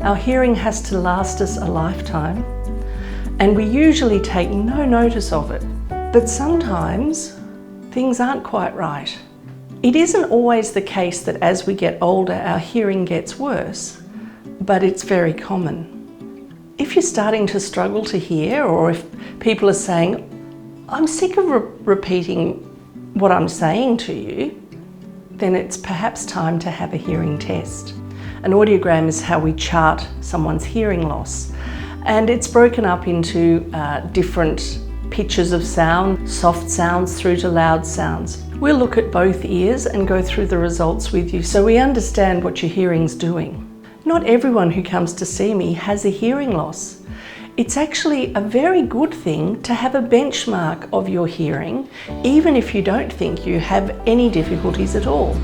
Our hearing has to last us a lifetime, and we usually take no notice of it. But sometimes things aren't quite right. It isn't always the case that as we get older, our hearing gets worse, but it's very common. If you're starting to struggle to hear, or if people are saying, I'm sick of repeating what I'm saying to you, then it's perhaps time to have a hearing test. An audiogram is how we chart someone's hearing loss, and it's broken up into different pitches of sound, soft sounds through to loud sounds. We'll look at both ears and go through the results with you so we understand what your hearing's doing. Not everyone who comes to see me has a hearing loss. It's actually a very good thing to have a benchmark of your hearing, even if you don't think you have any difficulties at all.